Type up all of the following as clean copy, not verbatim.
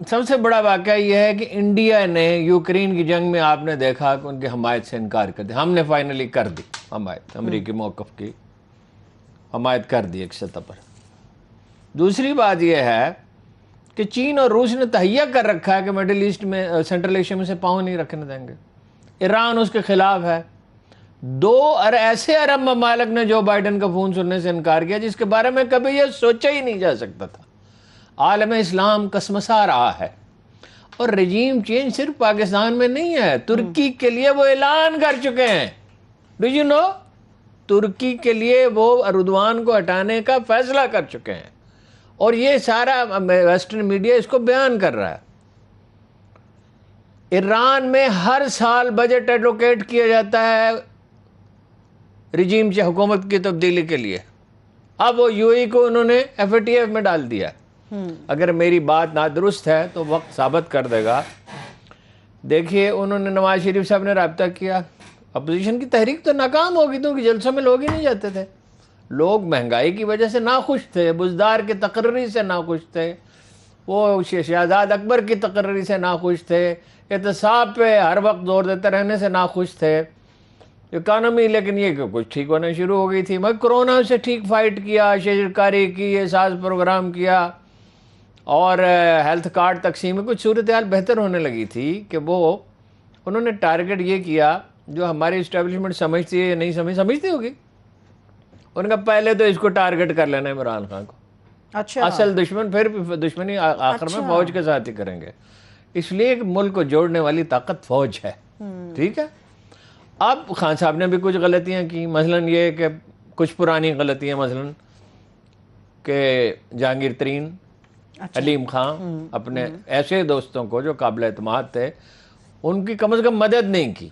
سب سے بڑا واقعہ یہ ہے کہ انڈیا نے یوکرین کی جنگ میں آپ نے دیکھا کہ ان کی حمایت سے انکار کر دیا. ہم نے فائنلی کر دی حمایت, امریکی موقف کی حمایت کر دی ایک سطح پر. دوسری بات یہ ہے کہ چین اور روس نے تہیہ کر رکھا ہے کہ مڈل ایسٹ میں, سینٹرل ایشیا میں سے پاؤں نہیں رکھنے دیں گے. ایران اس کے خلاف ہے. 2 ایسے عرب ممالک نے جو بائیڈن کا فون سننے سے انکار کیا جس کے بارے میں کبھی یہ سوچا ہی نہیں جا سکتا تھا. عالم اسلام کسمسا رہا ہے. اور رجیم چینج صرف پاکستان میں نہیں ہے, ترکی کے لیے وہ اعلان کر چکے ہیں. ڈو یو نو, ترکی کے لیے وہ اردوان کو ہٹانے کا فیصلہ کر چکے ہیں. اور یہ سارا ویسٹرن میڈیا اس کو بیان کر رہا ہے. ایران میں ہر سال بجٹ ایلوکیٹ کیا جاتا ہے رجیم کی حکومت کی تبدیلی کے لیے. اب وہ یو ای کو انہوں نے ایف اے ٹی ایف میں ڈال دیا. اگر میری بات نادرست ہے تو وقت ثابت کر دے گا. دیکھیے انہوں نے نواز شریف صاحب نے رابطہ کیا, اپوزیشن کی تحریک تو ناکام ہوگی کیونکہ جلسوں میں لوگ ہی نہیں جاتے تھے. لوگ مہنگائی کی وجہ سے ناخوش تھے, بزدار کی تقرری سے ناخوش تھے, وہ شہزاد اکبر کی تقرری سے ناخوش تھے, احتساب پہ ہر وقت زور دیتے رہنے سے ناخوش تھے. اکانومی لیکن یہ کہ کچھ ٹھیک ہونا شروع ہو گئی تھی. مگر کرونا سے ٹھیک فائٹ کیا, شجرکاری کی, احساس پروگرام کیا اور ہیلتھ کارڈ تقسیم میں کچھ صورتحال بہتر ہونے لگی تھی کہ وہ انہوں نے ٹارگٹ یہ کیا جو ہماری اسٹیبلشمنٹ سمجھتی ہے یا نہیں سمجھتی ہوگی. ان کا پہلے تو اس کو ٹارگٹ کر لینا عمران خان کو. اچھا, اصل دشمن پھر دشمنی آخر میں فوج کے ساتھ ہی کریں گے. اس لیے ایک ملک کو جوڑنے والی طاقت فوج ہے. ٹھیک ہے. اب خان صاحب نے بھی کچھ غلطیاں کی, مثلاً یہ کہ کچھ پرانی غلطیاں, مثلاً کہ جہانگیر ترین, علیم خان, اپنے ایسے دوستوں کو جو قابل اعتماد تھے ان کی کم از کم مدد نہیں کی.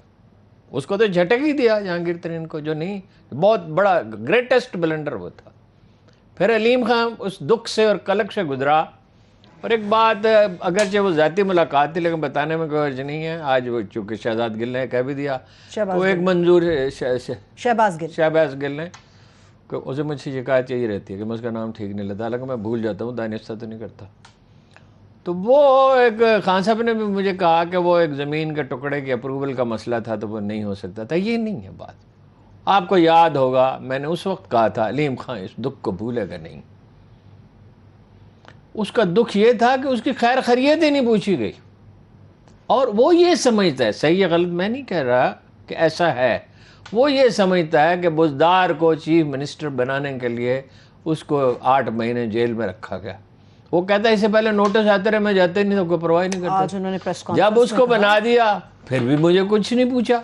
اس کو تو جھٹک ہی دیا جہانگیر ترین کو, جو نہیں بہت بڑا گریٹسٹ بلنڈر وہ تھا. پھر علیم خان اس دکھ سے اور کلک سے گزرا. اور ایک بات, اگرچہ وہ ذاتی ملاقات تھی لیکن بتانے میں کوئی حرج نہیں ہے. آج وہ چونکہ شہزاد گل نے کہہ بھی دیا, وہ ایک منظور شہباز گل نے, کہ اسے مجھ سے شکایت یہی رہتی ہے کہ میں اس کا نام ٹھیک نہیں لیتا, حالانکہ میں بھول جاتا ہوں, دانستہ تو نہیں کرتا. تو وہ ایک خان صاحب نے بھی مجھے کہا کہ وہ ایک زمین کے ٹکڑے کی اپروول کا مسئلہ تھا تو وہ نہیں ہو سکتا تھا. یہ نہیں ہے بات. آپ کو یاد ہوگا میں نے اس وقت کہا تھا علیم خان اس دکھ کو بھولے گا نہیں. اس کا دکھ یہ تھا کہ اس کی خیر خیریت ہی نہیں پوچھی گئی. اور وہ یہ سمجھتا ہے, صحیح یا غلط میں نہیں کہہ رہا کہ ایسا ہے, وہ یہ سمجھتا ہے کہ بزدار کو چیف منسٹر بنانے کے لیے اس کو 8 مہینے جیل میں رکھا گیا. وہ کہتا ہے اس سے پہلے نوٹس آتے رہے, میں جاتے نہیں تو کوئی پرواہ نہیں کرتا. جب اس کو بنا دیا پھر بھی مجھے کچھ نہیں پوچھا.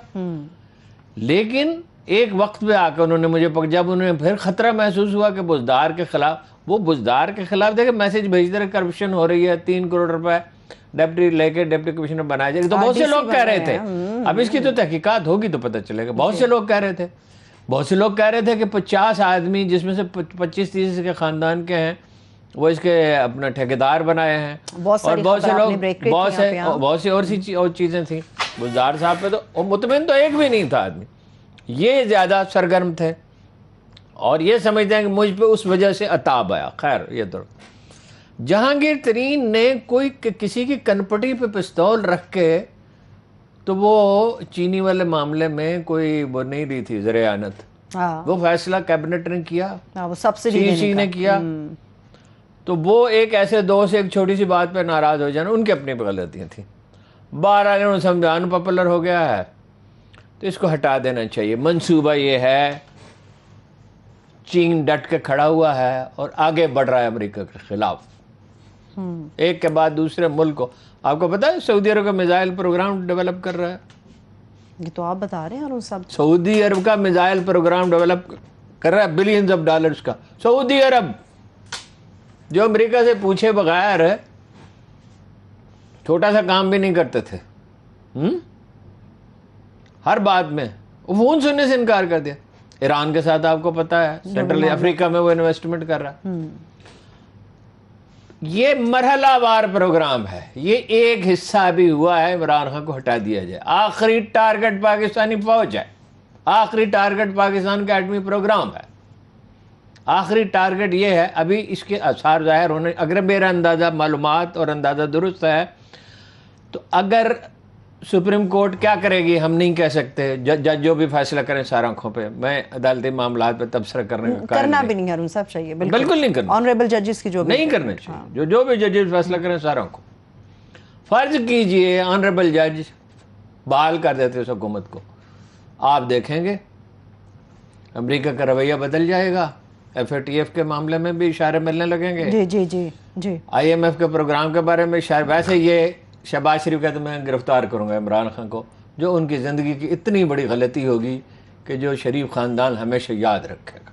لیکن ایک وقت پہ آ کے انہوں نے مجھے جب انہوں نے پھر خطرہ محسوس ہوا کہ بزدار کے خلاف, وہ بزدار کے خلاف دیکھیں میسج بھیجتے رہے کرپشن ہو رہی ہے, 3 کروڑ روپے ڈپٹی لے کے ڈپٹی کمشنر بنایا جائے, تو بہت سے لوگ کہہ رہے تھے. اب اس کی تو تحقیقات ہوگی تو پتہ چلے گا. بہت سے لوگ کہہ رہے تھے کہ 50 آدمی جس میں سے 25-30 کے خاندان کے ہیں وہ اس کے اپنا ٹھیکیدار بنائے ہیں. اور بہت سے لوگ بہت سی اور چیزیں تھیں. بزدار صاحب پہ تو مطمئن تو ایک بھی نہیں تھا آدمی. یہ زیادہ سرگرم تھے اور یہ سمجھتے ہیں کہ مجھ پہ اس وجہ سے عطاب آیا. خیر یہ تو جہانگیر ترین نے کوئی کسی کی کنپٹی پہ پستول رکھ کے, تو وہ چینی والے معاملے میں کوئی وہ نہیں دی تھی ذریعانت, وہ فیصلہ کیبنٹ نے کیا, وہ سبسڈی نے کیا. تو وہ ایک ایسے دوست سے ایک چھوٹی سی بات پہ ناراض ہو جانا, ان کی اپنی غلطیاں تھیں. بہرحال انہوں نے سمجھا ان پاپولر ہو گیا ہے تو اس کو ہٹا دینا چاہیے. منصوبہ یہ ہے, چین ڈٹ کے کھڑا ہوا ہے اور آگے بڑھ رہا ہے امریکہ کے خلاف, ایک کے بعد دوسرے ملک کو. آپ کو پتا ہے سعودی عرب کا میزائل پروگرام ڈیولپ کر رہا ہے. یہ تو آپ بتا رہے ہیں سب. سعودی عرب کا میزائل پروگرام ڈیولپ کر رہا ہے بلینز آف ڈالرز کا. سعودی عرب جو امریکہ سے پوچھے بغیر چھوٹا سا کام بھی نہیں کرتے تھے, ہر بات میں وہ فون سننے سے انکار کر دیا. ایران کے ساتھ آپ کو پتا ہے سینٹرل افریقہ میں وہ انویسٹمنٹ کر رہا ہے. یہ مرحلہ وار پروگرام ہے. یہ ایک حصہ بھی ہوا ہے عمران خان کو ہٹا دیا جائے. آخری ٹارگٹ پاکستانی فوج ہے, آخری ٹارگٹ پاکستان کا ایٹمی پروگرام ہے. آخری ٹارگٹ یہ ہے، ابھی اس کے آثار ظاہر ہونے، اگر میرا اندازہ معلومات اور اندازہ درست ہے تو اگر سپریم کورٹ کیا کرے گی ہم نہیں کہہ سکتے، جج جو بھی فیصلہ کریں سارا آنکھوں پہ، میں عدالتی معاملات پہ تبصرہ کرنے کا قائل کرنا نہیں، بھی نہیں ہارون صاحب چاہیے، بالکل نہیں کرنا، آنریبل ججز کی جو بھی نہیں کرنا چاہیے، جو بھی ججز فیصلہ کریں سارا آنکھوں۔ فرض کیجئے آنریبل جج بحال کر دیتے اس حکومت کو، آپ دیکھیں گے امریکہ کا رویہ بدل جائے گا، FATF کے معاملے میں بھی اشارے ملنے لگیں گے، جی جی جی جی IMF کے پروگرام کے بارے میں اشارے، ویسے یہ شہباز شریف کہتے میں گرفتار کروں گا عمران خان کو، جو ان کی زندگی کی اتنی بڑی غلطی ہوگی کہ جو شریف خاندان ہمیشہ یاد رکھے گا،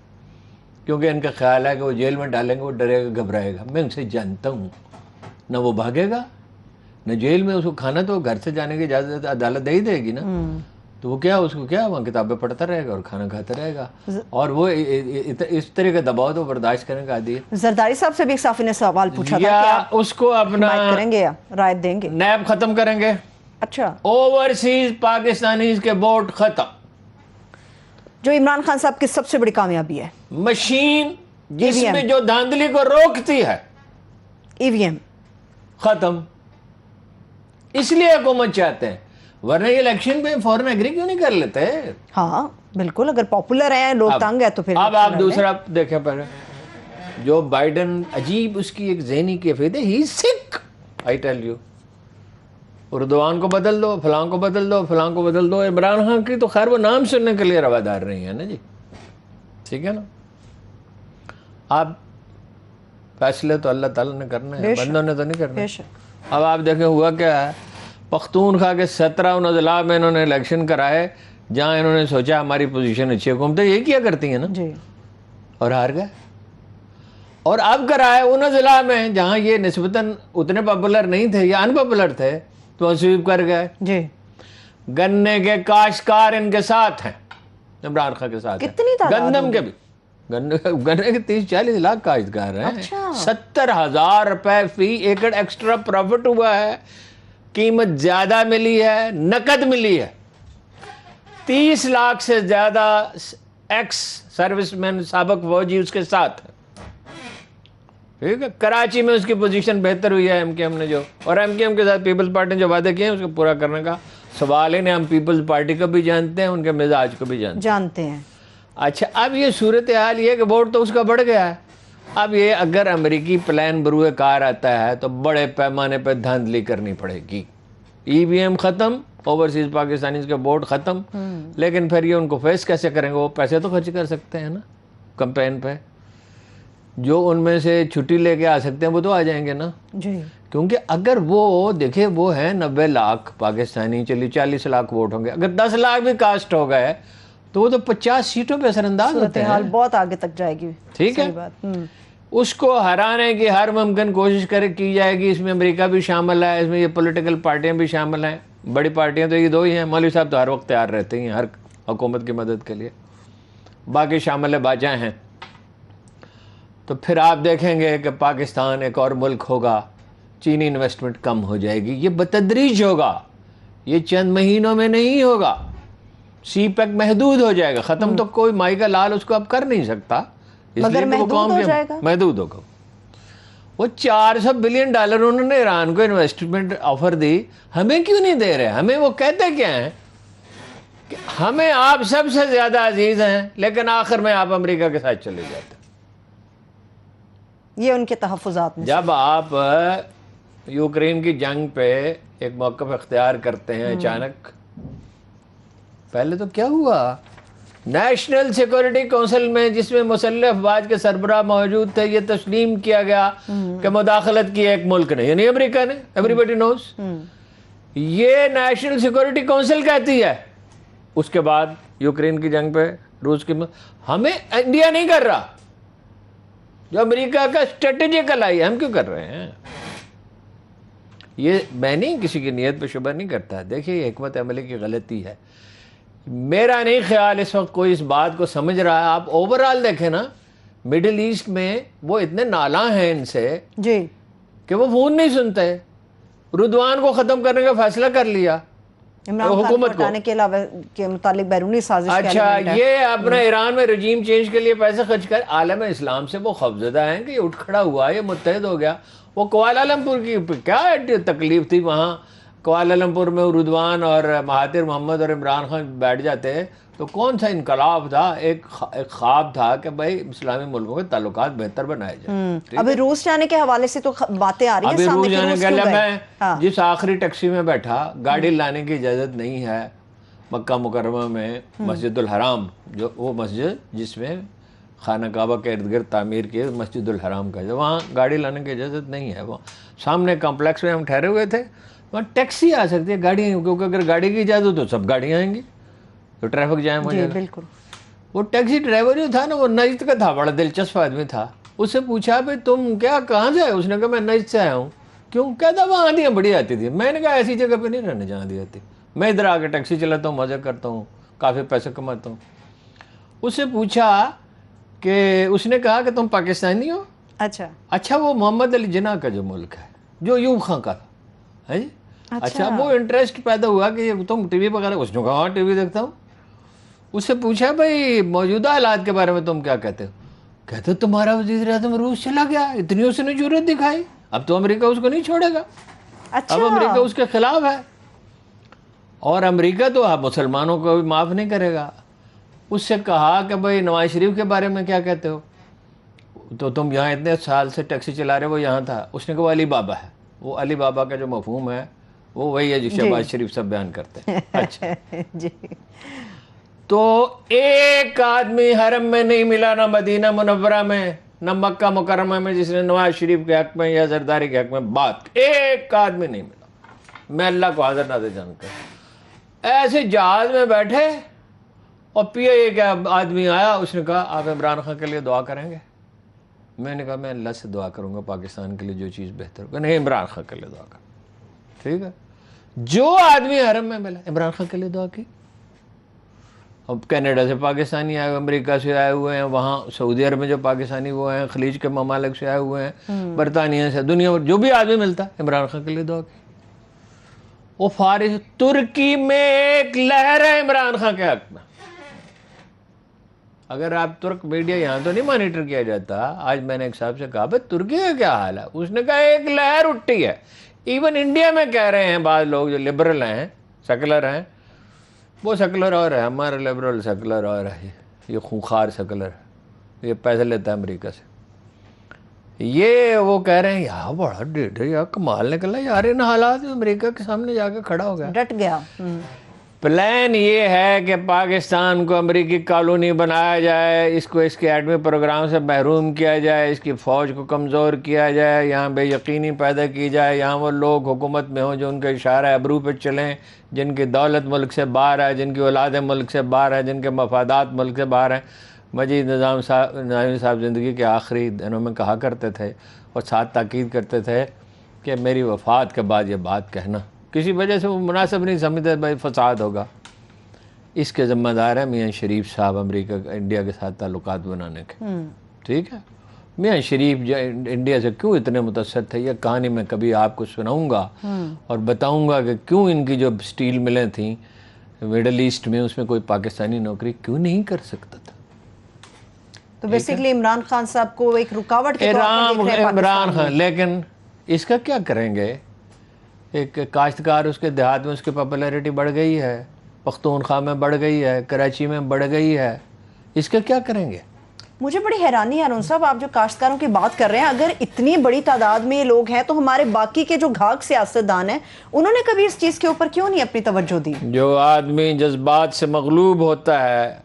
کیونکہ ان کا خیال ہے کہ وہ جیل میں ڈالیں گے، وہ ڈرے گا، گھبرائے گا۔ میں ان سے جانتا ہوں، نہ وہ بھاگے گا نہ جیل میں، اس کو کھانا تو گھر سے جانے کی اجازت عدالت دے ہی دے گی نا، تو وہ کیا اس کو کیا وہاں کتابیں پڑھتا رہے گا اور کھانا کھاتا رہے گا، اور وہ اس طرح کا دباؤ تو برداشت کرنے کا عادی ہے۔ زرداری صاحب سے بھی ایک صافی نے سوال پوچھا تھا کہ یا آپ اس کو اپنا حمایت کریں گے یا رائت دیں گے؟ نیب ختم کریں گے، اچھا، اوورسیز پاکستانیز کے ووٹ ختم، جو عمران خان صاحب کی سب سے بڑی کامیابی ہے، مشین جس EVM میں جو دھاندلی کو روکتی ہے EVM۔ ختم، اس لیے حکومت چاہتے ہیں، ورنہ یہ الیکشن پہ فوراً ایگری کیوں نہیں کر لیتے؟ ہاں بالکل، اگر پاپولر ہیں لوگ تنگ ہے تو پھر اب آپ دوسرا دیکھیں پہلے، جو بائیڈن عجیب اس کی ایک ذہنی کیفیت ہے، ہی سک، آئی ٹیل یو، اردوان کو بدل دو، فلاں کو بدل دو، فلاں کو بدل دو، عمران خان کی تو خیر وہ نام سننے کے لیے روادار نہیں ہے نا جی، ٹھیک ہے نا، آپ فیصلے تو اللہ تعالیٰ نے کرنے ہیں، بندوں نے تو نہیں کرنے۔ اب آپ دیکھیں ہوا کیا ہے، پختونخوا کے 17 ان اضلاع میں انہوں نے الیکشن کرائے جہاں انہوں نے سوچا ہماری پوزیشن اچھی، حکومتیں یہی کیا کرتی ہیں نا، جی، اور ہار گئے، اور اب کرائے ان اضلاع میں جہاں یہ نسبتاً اتنے پاپولر نہیں تھے یا ان پاپولر تھے تو سویپ کر گئے۔ جی، گنے کے کاشتکار ان کے ساتھ ہیں، عمران خان کے ساتھ ہیں، کتنی تعداد گندم کے بھی، گنے کے 30-40 لاکھ کاشتکار ہیں، اچھا، 70,000 روپے فی ایکڑ ایکسٹرا پروفٹ ہوا ہے، قیمت زیادہ ملی ہے، نقد ملی ہے، 30 لاکھ سے زیادہ ایکس سروس مین سابق فوجی اس کے ساتھ ہیں، ٹھیک ہے، کراچی میں اس کی پوزیشن بہتر ہوئی ہے MKM نے جو، اور MKM کے ساتھ پیپلز پارٹی نے جو وعدے کیے ہیں اس کو پورا کرنے کا سوال ہی نہیں، ہم پیپلز پارٹی کو بھی جانتے ہیں، ان کے مزاج کو بھی جانتے ہیں۔ اچھا، اب یہ صورتحال یہ کہ ووٹ تو اس کا بڑھ گیا ہے، اب یہ اگر امریکی پلان بروئے کار آتا ہے تو بڑے پیمانے پہ دھاندلی کرنی پڑے گی، EVM ختم، اوورسیز پاکستانیز کے ووٹ ختم، لیکن پھر یہ ان کو فیس کیسے کریں گے؟ وہ پیسے تو خرچ کر سکتے ہیں نا کمپین پہ، جو ان میں سے چھٹی لے کے آ سکتے ہیں وہ تو آ جائیں گے نا، جی، کیونکہ اگر وہ دیکھیں وہ ہیں 90 لاکھ پاکستانی، چلیے 40 لاکھ ووٹ ہوں گے، اگر 10 لاکھ بھی کاسٹ ہو گئے تو وہ تو 50 سیٹوں پہ اثر انداز ہوتے ہیں، صورتحال بہت آگے تک جائے گی، ٹھیک ہے، اس کو ہرانے کی ہر ممکن کوشش کی جائے گی، اس میں امریکہ بھی شامل ہے، اس میں یہ پولیٹیکل پارٹیاں بھی شامل ہیں، بڑی پارٹیاں تو یہ دو ہی ہیں، مولوی صاحب تو ہر وقت تیار رہتے ہیں ہر حکومت کی مدد کے لیے، باقی شامل باجاں ہیں، تو پھر آپ دیکھیں گے کہ پاکستان ایک اور ملک ہوگا، چینی انویسٹمنٹ کم ہو جائے گی، یہ بتدریج ہوگا، یہ چند مہینوں میں نہیں ہوگا، سی پیک محدود ہو جائے گا، ختم تو کوئی مائی کا لال اس کو اب کر نہیں سکتا، مگر محدود ہو جائے گا، محدود ہوگا، وہ $400 بلین انہوں نے ایران کو انویسٹمنٹ آفر دی، ہمیں کیوں نہیں دے رہے؟ ہمیں وہ کہتے کیا ہیں کہ ہمیں آپ سب سے زیادہ عزیز ہیں لیکن آخر میں آپ امریکہ کے ساتھ چلے جاتے ہیں، یہ ان کے تحفظات میں جب آپ یوکرین کی جنگ پہ ایک موقف اختیار کرتے ہیں اچانک، پہلے تو کیا ہوا، نیشنل سیکورٹی کونسل میں جس میں مسلح افواج کے سربراہ موجود تھے، یہ تسلیم کیا گیا کہ مداخلت کی ایک ملک نے، یعنی امریکہ نے، ایوری نوز، یہ نیشنل سیکورٹی کونسل کہتی ہے، اس کے بعد یوکرین کی جنگ پہ روس کی ہمیں انڈیا نہیں کر رہا، جو امریکہ کا اسٹریٹجیکل آئی ہے، ہم کیوں کر رہے ہیں؟ یہ میں نہیں کسی کی نیت پہ شبہ نہیں کرتا، دیکھیے یہ حکمت عملی کی غلطی ہے، میرا نہیں خیال اس وقت کوئی اس بات کو سمجھ رہا ہے، آپ اوورآل دیکھیں نا، مڈل ایسٹ میں وہ اتنے نالاں ہیں ان سے جی کہ وہ فون نہیں سنتے، اردوان کو ختم کرنے کا فیصلہ کر لیا، عمران خان کو حکومت کو. ہٹانے کے علاوہ کے متعلق بیرونی سازش کا اچھا ایلیمنٹ ہے. یہ اپنا ایران میں رجیم چینج کے لیے پیسے خرچ کر عالم اسلام سے وہ خوفزدہ ہیں کہ یہ اٹھ کھڑا ہوا، یہ متحد ہو گیا. وہ کوالالمپور کی کیا تکلیف تھی وہاں، کوالالمپور میں اردوان اور مہاتیر محمد اور عمران خان بیٹھ جاتے تو کون سا انقلاب تھا، ایک خواب تھا کہ بھائی اسلامی ملکوں کے تعلقات بہتر بنائے جائیں. ابھی روس جانے کے حوالے سے تو باتیں آ رہی ہیں ابھی سامنے روس کہ جانے روس کے کیوں لیے گئے؟ میں جس آخری ٹیکسی میں بیٹھا، گاڑی لانے کی اجازت نہیں ہے مکہ مکرمہ میں مسجد الحرام، جو وہ مسجد جس میں خانہ کعبہ کے ارد گرد تعمیر کی مسجد الحرام کا، جو وہاں گاڑی لانے کی اجازت نہیں ہے. وہ سامنے کمپلیکس میں ہم ٹھہرے ہوئے تھے، وہاں ٹیکسی آ سکتی ہے، گاڑی نہیں، کیونکہ اگر گاڑی کی اجازت تو سب گاڑیاں آئیں گی تو ٹریفک جام ہو جی جائے گا. بالکل. وہ ٹیکسی ڈرائیور جو تھا نا وہ نجد کا تھا، بڑا دلچسپ آدمی تھا. اس سے پوچھا بھائی تم کیا کہاں سے آئے؟ اس نے کہا میں نجد سے آیا ہوں. کیوں؟ کہتا وہاں آندیاں بڑی آتی تھی. میں نے کہا ایسی جگہ پہ نہیں رہنے جہاں آندھی آتی، میں ادھر آ کے ٹیکسی چلاتا ہوں، مزے کرتا ہوں، کافی پیسے کماتا ہوں. اس سے پوچھا کہ اس نے کہا کہ تم پاکستانی ہو؟ اچھا وہ محمد علی جناح کا جو ملک ہے، جو ایوب خان کا تھا، اچھا وہ انٹرسٹ پیدا ہوا کہ تم ٹی وی وغیرہ؟ اس نے کہا ہاں ٹی وی دیکھتا ہوں. اس سے پوچھا بھائی موجودہ حالات کے بارے میں تم کیا کہتے ہو؟ کہتے تمہارا وزیر اعظم روس چلا گیا، اتنی اس نے جرأت دکھائی، اب تو امریکہ اس کو نہیں چھوڑے گا، اب امریکہ اس کے خلاف ہے، اور امریکہ تو اب مسلمانوں کو بھی معاف نہیں کرے گا. اس سے کہا کہ بھائی نواز شریف کے بارے میں کیا کہتے ہو؟ تو تم یہاں اتنے سال سے ٹیکسی چلا رہے، وہ یہاں تھا. اس نے کہا وہ علی بابا ہے. وہ علی بابا کا جو مفہوم ہے وہ وہی ہے جو شہباز شریف سب بیان کرتے ہیں. اچھا جی. تو ایک آدمی حرم میں نہیں ملا، نہ مدینہ منورہ میں نہ مکہ مکرمہ میں، جس نے نواز شریف کے حق میں یا زرداری کے حق میں بات، ایک آدمی نہیں ملا. میں اللہ کو حاضر ناظر جانتا ہوں. ایسے جہاز میں بیٹھے اور پی اے کا آدمی آیا، اس نے کہا آپ عمران خان کے لیے دعا کریں گے؟ میں نے کہا میں اللہ سے دعا کروں گا پاکستان کے لیے جو چیز بہتر ہوگا. نہیں، عمران خان کے لیے دعا کروں. ٹھیک ہے. جو آدمی حرم میں ملا عمران خان کے لیے دعا کی. اب کینیڈا سے پاکستانی آئے ہوئے، امریکہ سے آئے ہوئے ہیں، وہاں سعودی عرب میں جو پاکستانی وہ ہیں، خلیج کے ممالک سے آئے ہوئے ہیں، برطانیہ سے، دنیا میں جو بھی آدمی ملتا ہے عمران خان کے لیے دعا کی. وہ فارس ترکی میں ایک لہر ہے عمران خان کے حق میں. اگر آپ ترک میڈیا یہاں تو نہیں مانیٹر کیا جاتا. آج میں نے ایک صاحب سے کہا بھائی ترکی کا کیا حال ہے؟ اس نے کہا ایک لہر اٹھی ہے. ایون انڈیا میں کہہ رہے ہیں بعض لوگ جو لبرل ہیں، سیکولر ہیں، وہ سیکولر اور ہے، ہمارا لبرل سیکولر اور ہے، یہ خونخوار سیکولر ہے، یہ پیسے لیتا ہے امریکہ سے. یہ وہ کہہ رہے ہیں یار بڑا ڈیڑھ یار کمال نکلا یار ان حالات میں، امریکہ کے سامنے جا کے کھڑا ہو گیا، ڈٹ گیا. پلان یہ ہے کہ پاکستان کو امریکی کالونی بنایا جائے، اس کو اس کے ایٹمی پروگرام سے محروم کیا جائے، اس کی فوج کو کمزور کیا جائے، یہاں بے یقینی پیدا کی جائے، یہاں وہ لوگ حکومت میں ہوں جو ان کے اشارہ ابرو پہ چلیں، جن کی دولت ملک سے باہر ہے، جن کی اولاد ملک سے باہر ہے، جن کے مفادات ملک سے باہر ہیں. مجید نظامی صاحب زندگی کے آخری دنوں میں کہا کرتے تھے اور ساتھ تاکید کرتے تھے کہ میری وفات کے بعد یہ بات کہنا کسی وجہ سے وہ مناسب نہیں سمجھتے، بھائی فساد ہوگا. اس کے ذمہ دار ہے میاں شریف صاحب امریکہ انڈیا کے ساتھ تعلقات بنانے کے. ٹھیک ہے. میاں شریف جو انڈیا سے کیوں اتنے متاثر تھے، یہ کہانی میں کبھی آپ کو سناؤں گا اور بتاؤں گا کہ کیوں ان کی جو سٹیل ملیں تھیں مڈل ایسٹ میں، اس میں کوئی پاکستانی نوکری کیوں نہیں کر سکتا تھا. تو بیسیکلی عمران خان صاحب کو ایک رکاوٹ کے طور پر دیکھ رہے ہیں عمران خان. لیکن اس کا کیا کریں گے؟ ایک کاشتکار اس کے دیہات میں اس کی پاپولیرٹی بڑھ گئی ہے، پختونخوا میں بڑھ گئی ہے، کراچی میں بڑھ گئی ہے، اس کا کیا کریں گے؟ مجھے بڑی حیرانی ہے ہارون صاحب، آپ جو کاشتکاروں کی بات کر رہے ہیں، اگر اتنی بڑی تعداد میں یہ لوگ ہیں تو ہمارے باقی کے جو گھاگ سیاستدان ہیں انہوں نے کبھی اس چیز کے اوپر کیوں نہیں اپنی توجہ دی؟ جو آدمی جذبات سے مغلوب ہوتا ہے،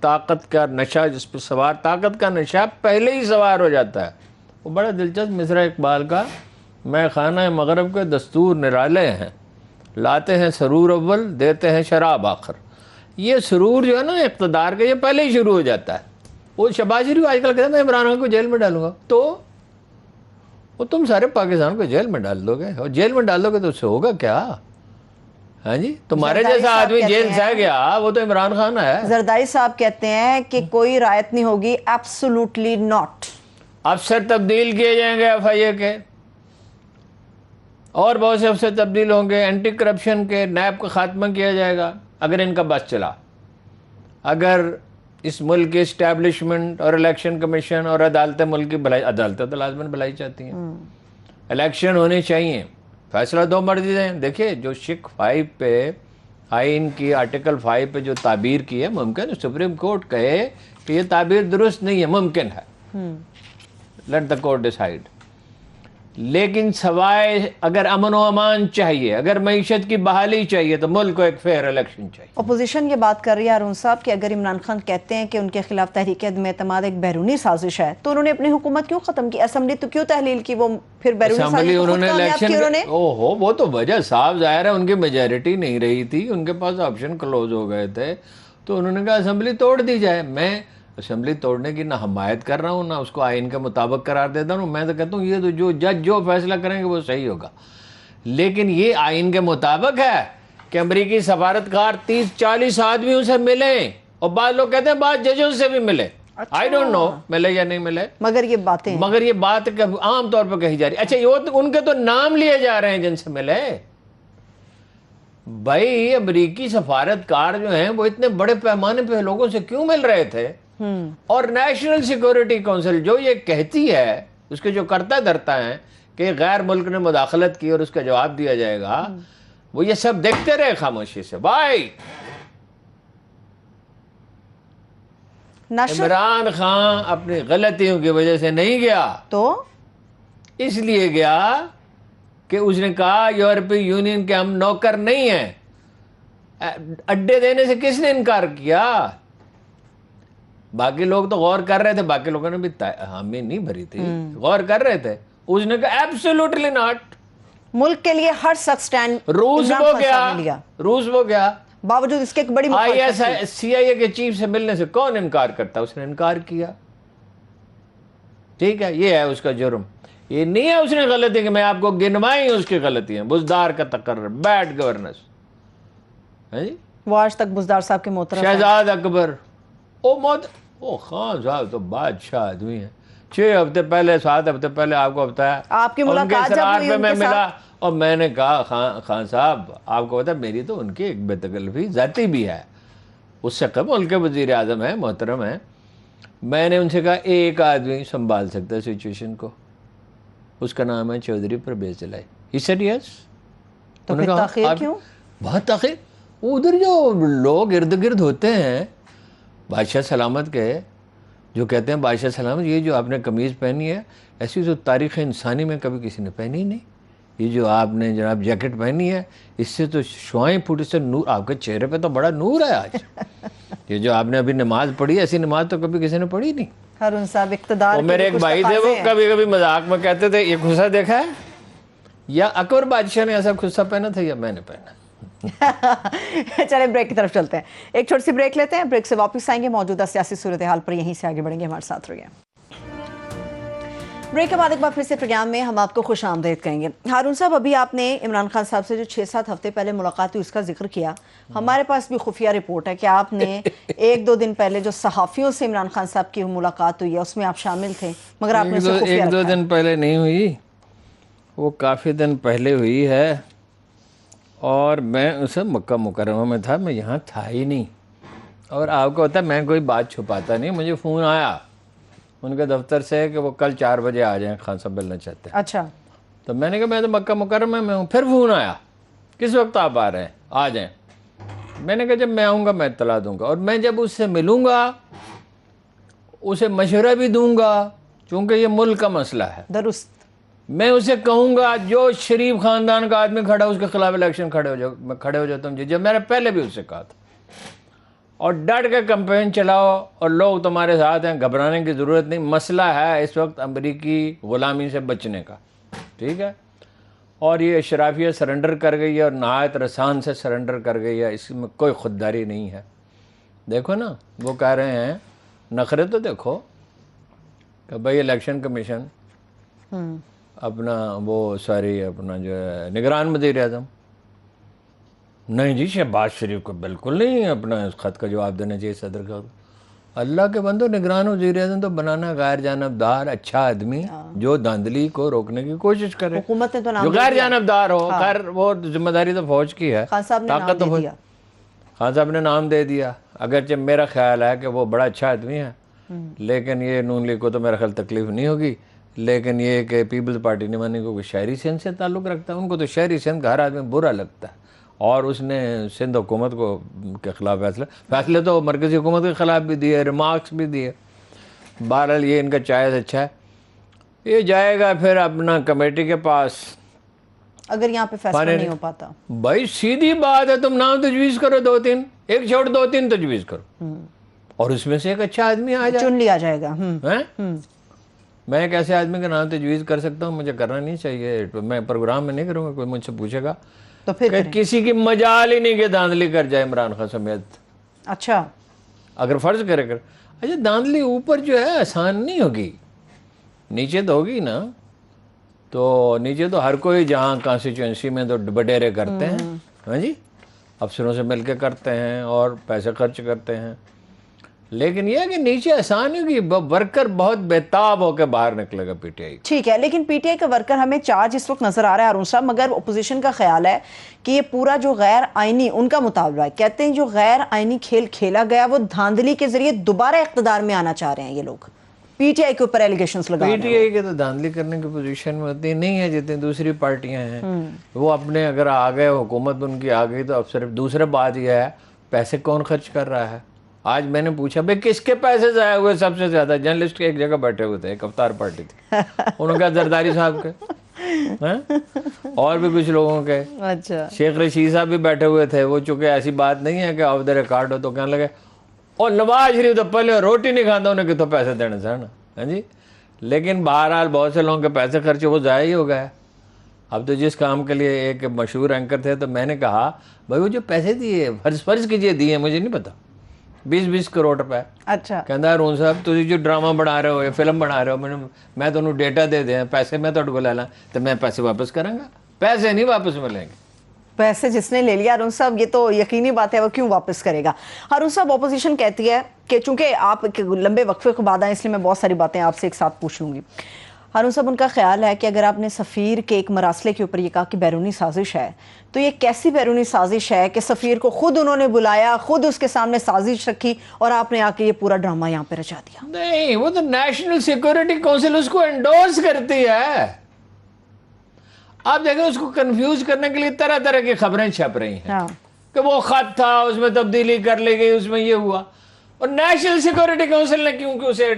طاقت کا نشہ جس پہ سوار، طاقت کا نشہ پہلے ہی سوار ہو جاتا ہے. وہ بڑا دلچسپ مصرع اقبال کا، میں خانہ مغرب کے دستور نرالے ہیں، لاتے ہیں سرور اول دیتے ہیں شراب آخر. یہ سرور جو ہے نا اقتدار کا، یہ پہلے ہی شروع ہو جاتا ہے. وہ شہباز شریف آج کل کہتے ہیں میں عمران خان کو جیل میں ڈالوں گا، تو وہ تم سارے پاکستان کو جیل میں ڈال دو گے، اور جیل میں ڈال دو گے تو اس سے ہوگا کیا؟ ہاں جی، تمہارے جیسا آدمی جیل سے گیا وہ تو عمران خان ہے. زرداری صاحب کہتے ہیں کہ کوئی رعایت نہیں ہوگی، ایبسولوٹلی ناٹ. افسر تبدیل کیے جائیں گے ایف آئی اے کے. اور بہت سے افسر تبدیل ہوں گے، اینٹی کرپشن کے نیب کا خاتمہ کیا جائے گا اگر ان کا بس چلا. اگر اس ملک کی اسٹیبلشمنٹ اور الیکشن کمیشن اور عدالتیں ملک کی بھلائی، عدالتیں تو لازماً بھلائی چاہتی ہیں، الیکشن ہونے چاہیے، فیصلہ دو مرضی دیں. دیکھیں جو شک 5 پہ آئین کی آرٹیکل 5 پہ جو تعبیر کی ہے، ممکن ہے سپریم کورٹ کہے کہ یہ تعبیر درست نہیں ہے، ممکن ہے، لیٹ دا کورٹ ڈیسائیڈ. لیکن سوائے اگر امن و امان چاہیے، اگر معیشت کی بحالی چاہیے تو ملک کو ایک فیئر الیکشن چاہیے. اپوزیشن یہ بات کر رہی ہے ہارون صاحب کہ اگر عمران خان کہتے ہیں کہ ان کے خلاف تحریک عدم اعتماد ایک بیرونی سازش ہے تو انہوں نے اپنی حکومت کیوں ختم کی؟ اسمبلی تو کیوں تحلیل کی؟ وہ پھر بیرونی اسمبلی سازش کو انہوں خود نے کامیاب کی انہوں نے. اوہو وہ تو وجہ صاف ظاہر ہے، ان کی میجارٹی نہیں رہی تھی، ان کے پاس آپشن کلوز ہو گئے تھے، تو انہوں نے کہا اسمبلی توڑ دی جائے. میں اسمبلی توڑنے کی نہ حمایت کر رہا ہوں نہ اس کو آئین کے مطابق قرار دیتا ہوں. میں تو کہتا ہوں یہ تو جو جج جو فیصلہ کریں گے وہ صحیح ہوگا، لیکن یہ آئین کے مطابق ہے کہ امریکی سفارتکار 30-40 آدمیوں سے ملیں، اور بعض لوگ کہتے ہیں بعض ججوں سے بھی ملے. آئی ڈونٹ نو ملے یا نہیں ملے، مگر یہ باتیں مگر یہ بات عام طور پہ کہی جا رہی. اچھا یہ ان کے تو نام لیے جا رہے ہیں جن سے ملے. بھائی امریکی سفارتکار جو ہیں وہ اتنے بڑے پیمانے پہ لوگوں سے کیوں مل رہے تھے؟ اور نیشنل سیکورٹی کونسل جو یہ کہتی ہے، اس کے جو کرتا دھرتا ہیں کہ غیر ملک نے مداخلت کی اور اس کا جواب دیا جائے گا، وہ یہ سب دیکھتے رہے خاموشی سے. بھائی عمران خان اپنی غلطیوں کی وجہ سے نہیں گیا، تو اس لیے گیا کہ اس نے کہا یورپی یونین کے ہم نوکر نہیں ہیں. اڈے دینے سے کس نے انکار کیا؟ باقی لوگ تو غور کر رہے تھے، باقی لوگوں نے بھی حامی نہیں بھری تھی، غور کر رہے تھے. اس نے کہا ایبسولوٹلی ناٹ. ملک کے لیے ہر سخت سٹینڈ روس وہ گیا باوجود اس کے ایک بڑی سی آئی اے کے چیف سے ملنے سے کون انکار کرتا؟ اس نے انکار کیا. ٹھیک ہے، یہ ہے اس کا جرم. یہ نہیں ہے اس نے غلطی کہ میں آپ کو گنوائی اس کی غلطیاں. بزدار کا تقرر، بیڈ گورننس. وہ آج تک بزدار صاحب کے محترم شہزاد اکبر او خان صاحب تو بادشاہ آدمی ہیں. 6 ہفتے پہلے 7 ہفتے پہلے آپ کو بتایا آپ کی ملاقات جب ہوئی پہ ان میں کے ملا ساتھ، اور میں نے کہا خان صاحب آپ کو پتا میری تو ان کی ایک بے تکلفی ذاتی بھی ہے، اس سے قبل ان کے وزیر اعظم ہیں، محترم ہیں. میں نے ان سے کہا ایک آدمی سنبھال سکتا ہے سچویشن کو، اس کا نام ہے چودھری پرویز الہی. He said yes. تو پھر تاخیر کیوں؟ بہت تاخیر. ادھر جو لوگ ارد گرد ہوتے ہیں بادشاہ سلامت کے، جو کہتے ہیں بادشاہ سلامت یہ جو آپ نے قمیض پہنی ہے ایسی تو تاریخ انسانی میں کبھی کسی نے پہنی نہیں. یہ جو آپ نے جناب جیکٹ پہنی ہے اس سے تو شعائیں پھوٹی سے نور، آپ کے چہرے پہ تو بڑا نور ہے آج. یہ جو آپ نے ابھی نماز پڑھی ایسی نماز تو کبھی کسی نے پڑھی نہیں. ہارون صاحب اقتدار اور میرے ایک بھائی تھے وہ کبھی کبھی مذاق میں کہتے تھے یہ خصہ دیکھا ہے، یا اکبر بادشاہ نے ایسا خصہ پہنا تھا یا میں نے پہنا. چلیں بریک کی طرف چلتے ہیں، ایک چھوٹی سی بریک لیتے ہیں، بریک سے واپس آئیں گے، موجودہ سیاسی صورتحال پر یہیں سے آگے بڑھیں گے. ہمارے ساتھ رہیے. بریک کے بعد ایک بار پھر سے پروگرام میں ہم آپ کو خوش آمدید کہیں گے. ہارون صاحب ابھی آپ نے عمران خان صاحب سے جو 6-7 ہفتے پہلے ملاقات ہوئی اس کا ذکر کیا. ہمارے پاس بھی خفیہ رپورٹ ہے کہ آپ نے 1-2 دن پہلے جو صحافیوں سے عمران خان صاحب کی ملاقات ہوئی ہے اس میں آپ شامل تھے، مگر آپ نے اسے خفیہ رکھا. 1-2 دن پہلے نہیں ہوئی، وہ کافی دن پہلے ہوئی ہے، اور میں اسے مکہ مکرمہ میں تھا، میں یہاں تھا ہی نہیں. اور آپ کو پتا ہے میں کوئی بات چھپاتا نہیں. مجھے فون آیا ان کے دفتر سے کہ وہ کل 4 بجے آ جائیں، خان صاحب ملنا چاہتے ہیں. اچھا. تو میں نے کہا میں تو مکہ مکرمہ میں ہوں. پھر فون آیا کس وقت آپ آ رہے ہیں، آ جائیں. میں نے کہا جب میں آؤں گا میں اطلاع دوں گا، اور میں جب اس سے ملوں گا اسے مشورہ بھی دوں گا چونکہ یہ ملک کا مسئلہ ہے. درست. میں اسے کہوں گا جو شریف خاندان کا آدمی کھڑا اس کے خلاف الیکشن کھڑے ہو جاتا ہوں جب میں نے پہلے بھی اس سے کہا تھا. اور ڈٹ کے کمپین چلاؤ اور لوگ تمہارے ساتھ ہیں، گھبرانے کی ضرورت نہیں. مسئلہ ہے اس وقت امریکی غلامی سے بچنے کا، ٹھیک ہے. اور یہ اشرافیہ سرنڈر کر گئی ہے اور نہایت رسان سے سرنڈر کر گئی ہے، اس میں کوئی خودداری نہیں ہے. دیکھو نا وہ کہہ رہے ہیں نخرے تو دیکھو کہ بھائی الیکشن کمیشن اپنا وہ اپنا جو ہے نگران وزیر اعظم، نہیں جی شہباز شریف کو بالکل نہیں اپنا اس خط کا جواب دینا چاہیے صدر کا. اللہ کے بندو نگران وزیر اعظم تو بنانا غیر جانبدار اچھا آدمی جو دھاندلی کو روکنے کی کوشش کرے, حکومت نے تو نام جو غیر جانبدار ہو. خیر وہ ذمہ داری تو فوج کی ہے, خان صاحب نے نام دے دیا. خان صاحب نے نام دے دیا, اگرچہ میرا خیال ہے کہ وہ بڑا اچھا آدمی ہے, لیکن یہ نون لیگ کو تو میرا خیال تکلیف نہیں ہوگی, لیکن یہ کہ پیپلز پارٹی نے مانی کو شہری سندھ سے تعلق رکھتا ہے, ان کو تو شہری سندھ کا ہر آدمی برا لگتا ہے, اور اس نے سندھ حکومت کو کے خلاف فیصلے تو مرکزی حکومت کے خلاف بھی دیے, ریمارکس بھی دیے. بہرحال یہ ان کا چائز اچھا ہے, یہ جائے گا پھر اپنا کمیٹی کے پاس. اگر یہاں پہ فیصلہ نہیں ہو پاتا بھائی سیدھی بات ہے, تم نام تجویز کرو 2-3, ایک چھوڑ 2-3 تجویز کرو, اور اس میں سے ایک اچھا آدمی آ جائے, چن لیا جائے گا. میں ایک ایسے آدمی کا نام تجویز کر سکتا ہوں, مجھے کرنا نہیں چاہیے, میں پروگرام میں نہیں کروں گا, کوئی مجھ سے پوچھے گا تو پھر کہ کسی کی مجال ہی نہیں کہ دھاندلی کر جائے عمران خان سمیت. اچھا اگر فرض کرے کر, اچھا دھاندلی اوپر جو ہے آسان نہیں ہوگی, نیچے تو ہوگی نا. تو نیچے تو ہر کوئی جہاں کانسٹیچوئنسی میں تو بڈیرے کرتے ہیں, ہاں جی, افسروں سے مل کے کرتے ہیں اور پیسے خرچ کرتے ہیں, لیکن یہ ہے کہ نیچے آسان ہوگی, ورکر بہت بےتاب ہو کے باہر نکلے گا پی ٹی آئی. ٹھیک ہے, لیکن پی ٹی آئی کا ورکر ہمیں چارج اس وقت نظر آ رہا ہے ہارون صاحب, مگر اپوزیشن کا خیال ہے کہ یہ پورا جو غیر آئینی ان کا مطالبہ ہے, کہتے ہیں جو غیر آئینی کھیل کھیلا گیا وہ دھاندلی کے ذریعے دوبارہ اقتدار میں آنا چاہ رہے ہیں یہ لوگ, پی ٹی آئی کے اوپر ایلیگیشنز لگا رہے ہیں. پی ٹی آئی کے تو دھاندلی کرنے کی پوزیشن میں اتنی نہیں ہے جتنی دوسری پارٹیاں ہیں. وہ اپنے اگر آ گئے, حکومت ان کی آ گئی, تو اب صرف دوسرے بات یہ ہے پیسے کون خرچ کر رہا ہے. آج میں نے پوچھا بھائی کس کے پیسے ضائع ہوئے سب سے زیادہ, جرنلسٹ کے ایک جگہ بیٹھے ہوئے تھے, ایک افطار پارٹی تھی, انہوں نے کہا زرداری صاحب کے, اور بھی کچھ لوگوں کے, اچھا شیخ رشید صاحب بھی بیٹھے ہوئے تھے. وہ چونکہ ایسی بات نہیں ہے کہ آف دا ریکارڈ ہو, تو کہنے لگے اور نواز شریف تو پہلے روٹی نہیں کھاتا, انہیں کتوں پیسے دینے سے نا, ہاں جی. لیکن بہرحال بہت سے لوگوں کے پیسے خرچے وہ ضائع ہی ہو گئے. اب تو جس کام کے لیے ایک مشہور اینکر تھے, تو میں نے کہا بھائی وہ جو پیسے دیے, فرض کیجئے دیے, مجھے نہیں پتا, 20-20 کروڑ روپے. اچھا کہندا ہارون صاحب تسی جو ڈرامہ بنا رہے ہو یا فلم بنا رہے ہو, میں تمہیں ڈیٹا دے دیں, پیسے میں تہاڈے کول لے لاں, تو میں پیسے واپس کراں گا. پیسے نہیں واپس ملیں گے. پیسے جس نے لے لیا ہارون صاحب, یہ تو یقینی بات ہے, وہ کیوں واپس کرے گا. ہارون صاحب اپوزیشن کہتی ہے کہ چونکہ آپ لمبے وقفے کے بعد آئے, اس لیے میں بہت ساری باتیں آپ سے ایک ساتھ پوچھ لوں گی. ہارون صاحب ان کا خیال ہے کہ اگر آپ نے سفیر کے ایک مراسلے کے اوپر یہ کہا کہ بیرونی سازش ہے, تو یہ کیسی بیرونی سازش ہے کہ سفیر کو خود انہوں نے بلایا, خود اس کے سامنے سازش رکھی, اور آپ نے آ کے یہ پورا ڈرامہ یہاں پہ رچا دیا؟ نہیں, وہ تو نیشنل سیکورٹی کونسل اس کو انڈورس کرتی ہے. آپ دیکھیں اس کو کنفیوز کرنے کے لیے طرح طرح کی خبریں چھپ رہی ہیں کہ وہ خط تھا, اس میں تبدیلی کر لی گئی, اس میں یہ ہوا. اور نیشنل سیکورٹی کونسل نے کیونکہ اسے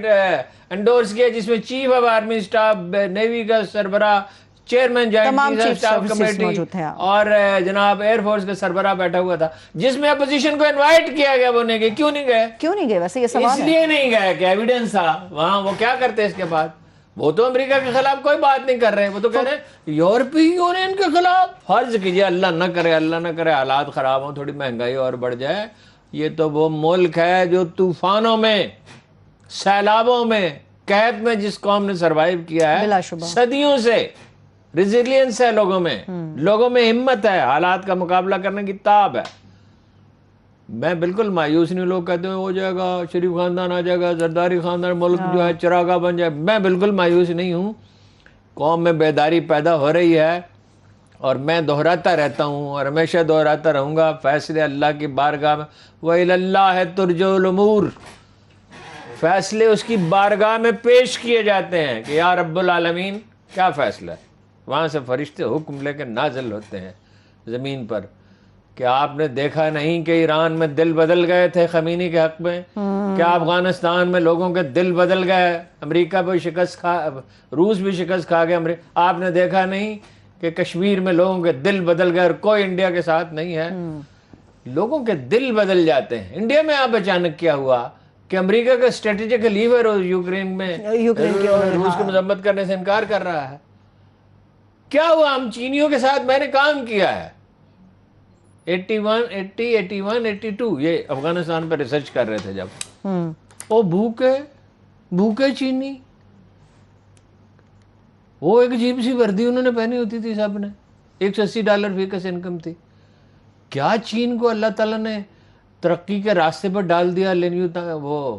انڈورس کیا, جس میں chief of army staff, navy کا سربراہ, chairman joint chief of staff committee, اور جناب ایئر فورس کا سربراہ بیٹھا ہوا تھا, جس میں اپوزیشن کو انوائٹ کیا گیا. وہ نہیں گئے. کیوں نہیں گئے؟ کیوں نہیں گئے ویسے یہ سوال ہے. اس لیے نہیں گئے کہ ایویڈنس تھا وہاں. وہ کیا کرتے اس کے بعد, وہ تو امریکہ کے خلاف کوئی بات نہیں کر رہے, وہ تو کہہ رہے ہیں یورپی یونین کے خلاف. فرض کیجئے اللہ نہ کرے حالات خراب ہوں, تھوڑی مہنگائی اور بڑھ جائے. یہ تو وہ ملک ہے جو طوفانوں میں, سیلابوں میں, قحط میں جس قوم نے سروائیو کیا ہے صدیوں سے. ریزیلینس ہے لوگوں میں ہمت ہے, حالات کا مقابلہ کرنے کی تاب ہے. میں بالکل مایوس نہیں. لوگ کہتے ہیں ہو جائے گا, شریف خاندان آ جائے گا, زرداری خاندان, ملک جو ہے چراغاہ بن جائے. میں بالکل مایوس نہیں ہوں. قوم میں بیداری پیدا ہو رہی ہے, اور میں دہراتا رہتا ہوں اور ہمیشہ دہراتا رہوں گا, فیصلے اللہ کی بارگاہ میں, وَإِلَى اللَّهِ تُرْجَعُ الْأُمُورُ, فیصلے اس کی بارگاہ میں پیش کیے جاتے ہیں کہ یا رب العالمین کیا فیصلہ ہے. وہاں سے فرشتے حکم لے کے نازل ہوتے ہیں زمین پر. کہ آپ نے دیکھا نہیں کہ ایران میں دل بدل گئے تھے خمینی کے حق میں, کیا افغانستان میں لوگوں کے دل بدل گئے, امریکہ بھی شکست کھا, روس بھی شکست کھا گیا, آپ نے دیکھا نہیں کہ کشمیر میں لوگوں کے دل بدل گئے, اور کوئی انڈیا کے ساتھ نہیں ہے. لوگوں کے دل بدل جاتے ہیں. انڈیا میں آپ اچانک کیا ہوا کہ امریکہ کا اسٹریٹجک لیور یوکرین میں روس کو مذمت کرنے سے انکار کر رہا ہے. کیا ہوا؟ ہم چینیوں کے ساتھ میں نے کام کیا ہے 81-82 یہ افغانستان پہ ریسرچ کر رہے تھے جب, وہ بھوکے چینی, وہ ایک عجیب سی وردی انہوں نے پہنی ہوتی تھی سب نے, $180 فی کس انکم تھی. کیا چین کو اللہ تعالیٰ نے ترقی کے راستے پر ڈال دیا, وہ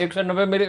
190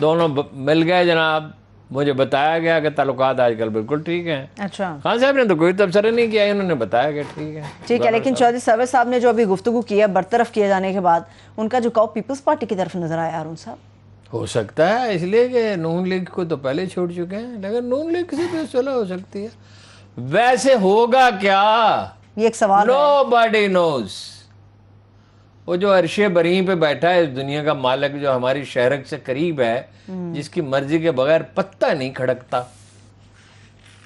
دونوں مل گئے جناب. مجھے بتایا گیا کہ تعلقات آج کل بالکل ٹھیک ہیں. اچھا خان صاحب نے تو کوئی تبصرہ نہیں کیا, انہوں نے بتایا کہ ٹھیک ہے. ٹھیک ہے, لیکن چودھری سرور صاحب نے جو ابھی گفتگو کی ہے برطرف کیے جانے کے بعد, ان کا جھکاؤ پیپلز پارٹی کی طرف نظر آیا ہارون صاحب. ہو سکتا ہے اس لیے کہ نون لیگ کو تو پہلے چھوڑ چکے ہیں, لیکن نون لیگ سے بھی صلح ہو سکتی ہے. ویسے ہوگا کیا, یہ ایک سوال ہے. nobody knows. وہ جو عرش بریں پہ بیٹھا ہے اس دنیا کا مالک, جو ہماری شہرک سے قریب ہے, جس کی مرضی کے بغیر پتہ نہیں کھڑکتا,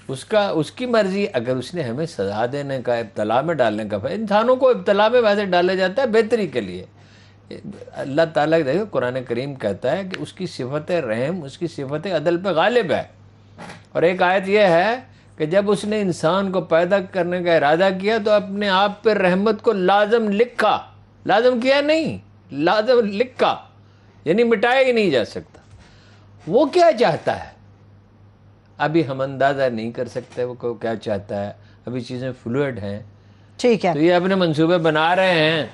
اس کی مرضی. اگر اس نے ہمیں سزا دینے کا, ابتلا میں ڈالنے کا, انسانوں کو ابتلا میں ویسے ڈالا جاتا ہے بہتری کے لیے. اللہ تعالیٰ دیکھو قرآن کریم کہتا ہے کہ اس کی صفت رحم, اس کی صفت عدل پہ غالب ہے. اور ایک آیت یہ ہے کہ جب اس نے انسان کو پیدا کرنے کا ارادہ کیا تو اپنے آپ پہ رحمت کو لازم لکھا. لازم کیا نہیں, لازم لکھا, یعنی مٹایا ہی نہیں جا سکتا. وہ کیا چاہتا ہے ابھی ہم اندازہ نہیں کر سکتے وہ کیا چاہتا ہے, ابھی چیزیں فلوئڈ ہیں. ٹھیک ہے, تو یہ اپنے منصوبے بنا رہے ہیں.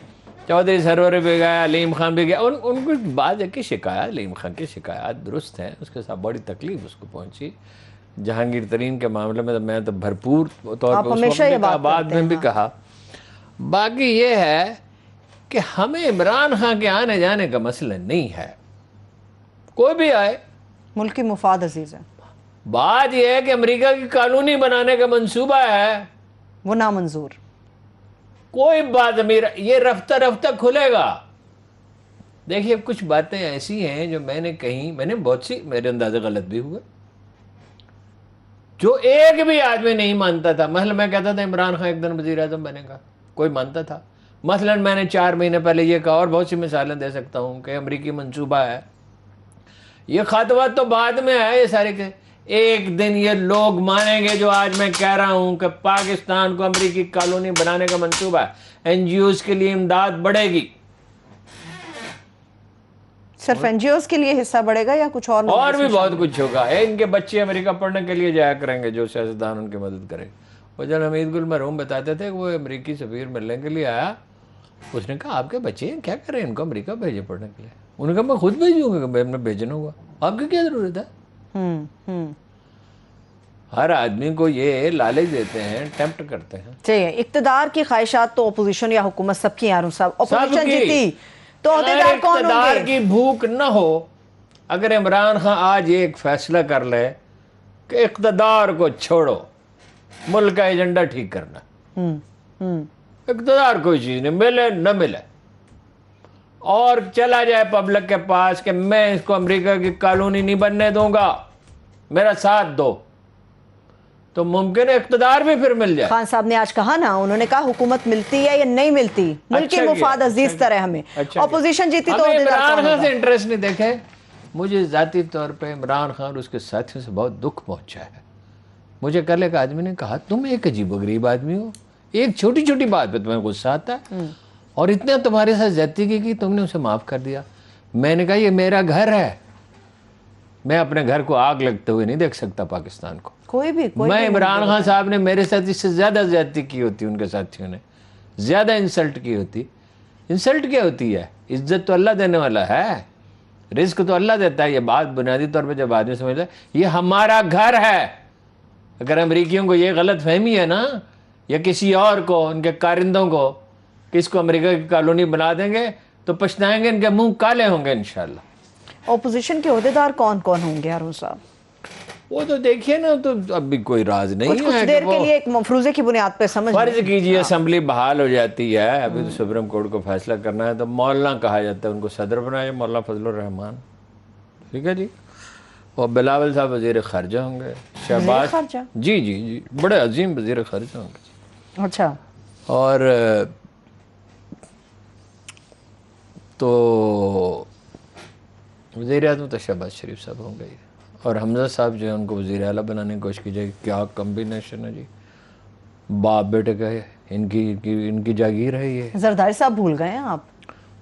چودھری سرور بھی گیا, علیم خان بھی گیا. ان کو بعض کی شکایات, علیم خان کی شکایات درست ہیں, اس کے ساتھ بڑی تکلیف اس کو پہنچی. جہانگیر ترین کے معاملے میں میں تو بھرپور طور پہ اس وقت کہا, بعد میں بھی کہا. باقی یہ ہے کہ ہمیں عمران خان کے آنے جانے کا مسئلہ نہیں ہے, کوئی بھی آئے, ملک کی مفاد عزیز ہے. بات یہ ہے کہ امریکہ کی قانونی بنانے کا منصوبہ ہے, وہ نامنظور. کوئی بات امیر, یہ رفتہ رفتہ کھلے گا. دیکھیے کچھ باتیں ایسی ہیں جو میں نے کہیں, میں نے بہت سی میرے اندازے غلط بھی ہوئے, جو ایک بھی آدمی نہیں مانتا تھا. مثلا میں کہتا تھا عمران خان ایک دن وزیر اعظم بنے گا, کوئی مانتا تھا. مثلا میں نے 4 مہینے پہلے یہ کہا, اور بہت سی مثالیں دے سکتا ہوں, کہ امریکی منصوبہ ہے. یہ خطوات تو بعد میں ہے یہ سارے کے. ایک دن یہ لوگ مانیں گے جو آج میں کہہ رہا ہوں کہ پاکستان کو امریکی کالونی بنانے کا منصوبہ ہے, این جی اوز کے لیے امداد بڑھے گی. صرف این جی اوز کے لیے حصہ بڑھے گا یا کچھ اور بھی بہت کچھ ہوگا. ان کے بچے امریکہ پڑھنے کے لیے جایا کریں گے جو سیاستدان ان کی مدد کرے. وہ جب حمید گل مرحوم بتاتے تھے کہ وہ امریکی سفیر ملنے کے لیے آیا, اس نے کہا آپ کے بچے ہیں, کیا کریں ان کو امریکہ بھیجے پڑھنے کے لیے. انہوں نے کہا میں خود بھیجوں گا, میں بھیجنا ہوا, آپ کی کیا ضرورت ہے. ہر آدمی کو یہ لالچ دیتے ہیں, ٹیمپٹ کرتے ہیں. ٹھیک ہے, اقتدار کی خواہشات تو اپوزیشن یا حکومت سب کی. ہارون صاحب, اپوزیشن جیتی تو عہدیدار کون ہوں گے؟ اقتدار کی بھوک نہ ہو. اگر عمران خان آج ایک فیصلہ کر لے کہ اقتدار کو چھوڑو, ملک کا ایجنڈا ٹھیک کرنا, اقتدار کوئی چیز نہیں, ملے نہ ملے, اور چلا جائے پبلک کے پاس کہ میں اس کو امریکہ کی کالونی نہیں بننے دوں گا, میرا ساتھ دو, تو ممکن ہے اقتدار بھی پھر مل جائے. خان صاحب نے آج کہا نا, انہوں نے کہا حکومت ملتی ہے یا نہیں ملتی, ملک کی مفاد عزیز طرح ہمیں. اپوزیشن جیتی تو عمران خان سے انٹرسٹ نہیں. دیکھے مجھے ذاتی طور پہ عمران خان اور اس کے ساتھیوں سے بہت دکھ پہنچا ہے. مجھے کل ایک آدمی نے کہا تم ایک عجیب و غریب آدمی ہو, ایک چھوٹی چھوٹی بات پہ تمہیں غصہ آتا ہے, اور اتنا تمہارے ساتھ زیادتی کی تم نے اسے معاف کر دیا. میں نے کہا یہ میرا گھر ہے, میں اپنے گھر کو آگ لگتے ہوئے نہیں دیکھ سکتا پاکستان کو. کوئی بھی میں عمران خان صاحب نے میرے ساتھ اس سے زیادہ زیادتی کی ہوتی, ان کے ساتھیوں نے زیادہ انسلٹ کی ہوتی. انسلٹ کیا ہوتی ہے, عزت تو اللہ دینے والا ہے, رزق تو اللہ دیتا ہے. یہ بات بنیادی طور پہ جب آدمی سمجھتا ہے یہ ہمارا گھر ہے. اگر امریکیوں کو یہ غلط فہمی ہے نا, یا کسی اور کو, ان کے کارندوں کو, کہ اس کو امریکہ کی کالونی بنا دیں گے تو پچھتائیں گے, ان کے منہ کالے ہوں گے انشاءاللہ. اپوزیشن کے عہدیدار کون کون ہوں گے ہارون صاحب؟ وہ تو دیکھیے نا, تو اب بھی کوئی راز نہیں ہے. کچھ دیر کے لیے ایک مفروضے کی بنیاد پہ سمجھ فرض کیجئے اسمبلی بحال ہو جاتی ہے, ابھی تو سپریم کورٹ کو فیصلہ کرنا ہے, تو مولانا کہا جاتا ہے, ان کو صدر بنایا مولانا فضل الرحمان, ٹھیک ہے جی. اور بلاول صاحب وزیر خارجہ ہوں گے, شہباز, جی جی جی بڑے عظیم وزیر خارجہ ہوں گے. اچھا, اور تو وزیر اعظم تو شہباز شریف صاحب ہوں گے, اور حمزہ صاحب جو ہے ان کو وزیر اعلیٰ بنانے کی کوشش کی جائے. کیا کمبینیشن ہے جی, باپ بیٹے کا, ان کی جاگیر ہے یہ. زرداری صاحب بھول گئے ہیں آپ,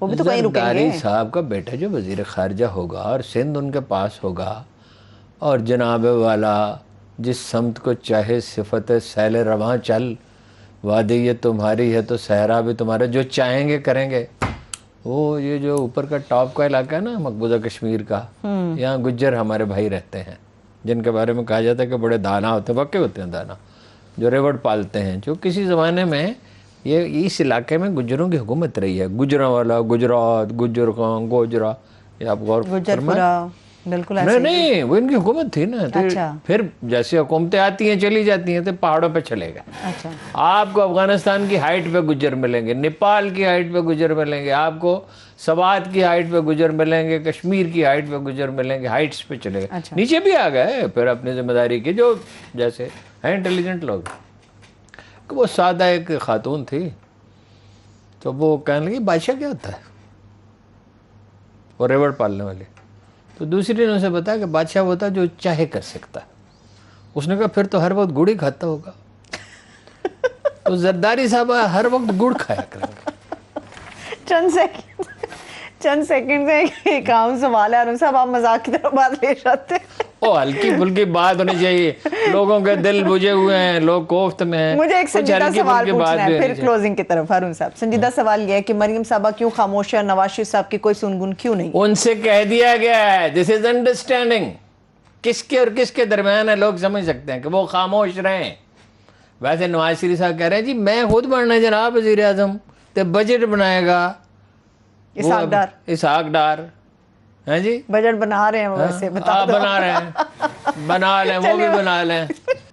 وہ بھی تو کہیں رکیں گے. زرداری صاحب کا بیٹا جو وزیر خارجہ ہوگا, اور سندھ ان کے پاس ہوگا, اور جناب والا جس سمت کو چاہے صفت سیل رواں چل, وادی یہ تمہاری ہے تو صحرا بھی تمہارے, جو چاہیں گے کریں گے. وہ یہ جو اوپر کا ٹاپ کا علاقہ ہے نا مقبوضہ کشمیر کا، یہاں گجر ہمارے بھائی رہتے ہیں جن کے بارے میں کہا جاتا ہے کہ بڑے دانا ہوتے ہیں، واقعی ہوتے ہیں دانا، جو ریوڑ پالتے ہیں، جو کسی زمانے میں یہ اس علاقے میں گجروں کی حکومت رہی ہے، گجراں والا، گجرات، گجر خان، گوجرا، یہ آپ غور گجرپورہ، بالکل ایسے نہیں وہ ان کی حکومت تھی نا، تو اچھا۔ پھر جیسے حکومتیں آتی ہیں چلی جاتی ہیں تو پہاڑوں پہ چلے گئے۔ اچھا، آپ کو افغانستان کی ہائٹ پہ گجر ملیں گے، نیپال کی ہائٹ پہ گجر ملیں گے، آپ کو سوات کی ہائٹ پہ گجر ملیں گے، کشمیر کی ہائٹ پہ گجر ملیں گے، ہائٹس پہ چلے گئے، اچھا۔ نیچے بھی آ گئے پھر اپنی ذمہ داری کی، جو جیسے ہیں انٹیلیجنٹ لوگ۔ کہ وہ سادہ ایک خاتون تھی تو وہ کہنے لگی بادشاہ کیا ہوتا ہے، وہ ریوڑ پالنے والی۔ تو دوسری نے اسے بتایا کہ بادشاہ وہ ہوتا ہے جو چاہے کر سکتا ہے۔ اس نے کہا پھر تو ہر وقت گڑ ہی کھاتا ہوگا۔ تو زرداری صاحب ہر وقت گڑ کھایا کریں گے۔ چند سیکنڈ سے ایک عام سوال ہے، صاحب آپ مذاق کی طرف بات لے جاتے ہیں۔ وہ ہلکی پھلکی بات ہونی چاہیے، لوگوں کے دل بجھے ہوئے ہیں، لوگ کوفت میں ہیں۔ مجھے ایک سنجیدہ سوال پوچھنا ہے پھر کلوزنگ کی طرف۔ ہارون صاحب، سنجیدہ سوال یہ ہے کہ مریم صاحبہ کیوں خاموش ہے، نواز شریف صاحب کی کوئی سنگن کیوں نہیں؟ ان سے کہہ دیا گیا ہے دس از انڈرسٹینڈنگ، کس کے اور کس کے درمیان ہے، لوگ سمجھ سکتے ہیں کہ وہ خاموش رہیں۔ ویسے نواز شریف صاحب کہہ رہے ہیں جی میں خود بننا جناب وزیر اعظم، تو بجٹ بنائے گا اسحاق ڈار، ہیں جی بجٹ بنا رہے ہیں ویسے، بتا دو۔ بنا رہے ہیں، بنا لیں، وہ بھی بنا لیں۔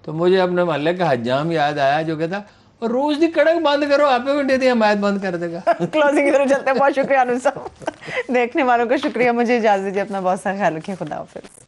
تو مجھے اپنے محلے کا حجام یاد آیا جو کہتا روز دی کڑک بند کرو، آپ گھنٹے دی حمایت بند کر دے گا۔ کلوزنگ کی طرف چلتے ہیں۔ بہت شکریہ ہارون صاحب، دیکھنے والوں کا شکریہ، مجھے اجازت دیجیے، اپنا بہت سارا خیال رکھیے، خدا حافظ۔